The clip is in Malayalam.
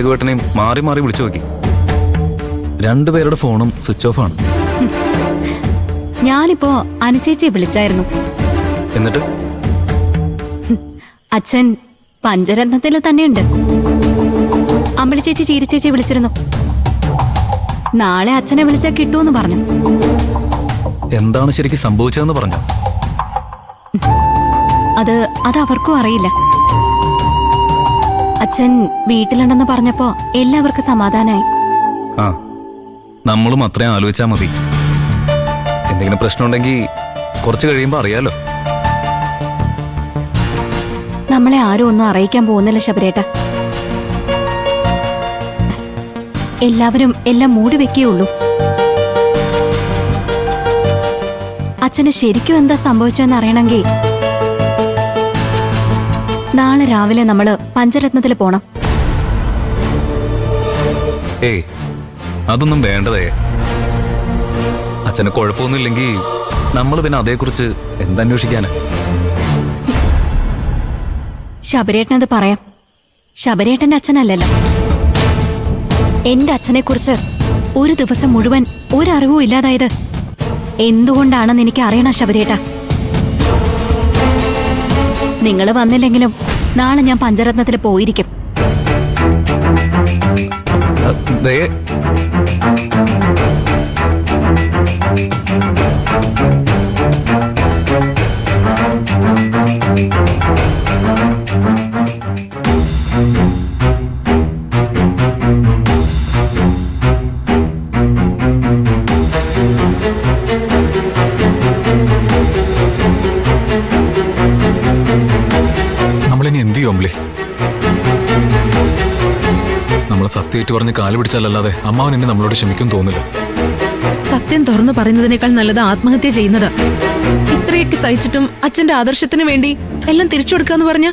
രഘുവേട്ടനെയും മാറി മാറി വിളിച്ചു നോക്കി. രണ്ടുപേരുടെ ഫോണും സ്വിച്ച് ഓഫ് ആണ്. ഞാനിപ്പോ അനുചേച്ചിയെ വിളിച്ചായിരുന്നു. എന്നിട്ട് അച്ഛൻ പഞ്ചരത്നത്തിൽ തന്നെയുണ്ട്. അമ്പിളി ചേച്ചി ചീരിച്ചേച്ചി വിളിച്ചിരുന്നു. നാളെ അച്ഛനെ വിളിച്ചാൽ കിട്ടൂന്ന് പറഞ്ഞു. എന്താണ് ശരിക്കും സംഭവിച്ചതെന്ന് പറഞ്ഞു? അത് അവർക്കും അറിയില്ല. അച്ഛൻ വീട്ടിലുണ്ടെന്ന് പറഞ്ഞപ്പോ എല്ലാവർക്കും സമാധാനായി. ആ, നമ്മളും അത്രയും ആലോചിച്ചാ മതി. എന്തെങ്കിലും പ്രശ്നമുണ്ടെങ്കിൽ കുറച്ച് കഴിയുമ്പോ അറിയാലോ. നമ്മളെ ആരും ഒന്നും അറിയിക്കാൻ പോകുന്നില്ല ശബരേട്ട. എല്ലാവരും എല്ലാം മൂടി വെക്കേയുള്ളൂ. അച്ഛന് ശരിക്കും എന്താ സംഭവിച്ചെന്ന് അറിയണമെങ്കിൽ നാളെ രാവിലെ നമ്മള് പഞ്ചരത്നത്തിൽ പോണം. ഏയ്, അതൊന്നും വേണ്ടതേ. അച്ഛന് കുഴപ്പമൊന്നുമില്ലെങ്കിൽ നമ്മൾ പിന്നെ അതേക്കുറിച്ച് എന്തന്വേഷിക്കാന്? ശബരേട്ടനത് പറയാം. ശബരേട്ടന്റെ അച്ഛനല്ലല്ലോ. എന്റെ അച്ഛനെ കുറിച്ച് ഒരു ദിവസം മുഴുവൻ ഒരറിവും ഇല്ലാതായത് എന്തുകൊണ്ടാണെന്ന് എനിക്ക് അറിയണം ശബരേട്ട. നിങ്ങള് വന്നില്ലെങ്കിലും നാളെ ഞാൻ പഞ്ചരത്നത്തിൽ പോയിരിക്കും. നമ്മളെ സത്യമായിട്ട് പറഞ്ഞ് കാല് പിടിച്ചാലല്ലാതെ അമ്മാവൻ എന്നെ നമ്മളോട് ക്ഷമിക്കും തോന്നില്ല. സത്യം തുറന്നു പറയുന്നതിനേക്കാൾ നല്ലത് ആത്മഹത്യ ചെയ്യുന്നത്. ഇത്രയൊക്കെ സഹിച്ചിട്ടും അച്ഛന്റെ ആദർശത്തിന് വേണ്ടി എല്ലാം തിരിച്ചു കൊടുക്കാന്ന് പറഞ്ഞ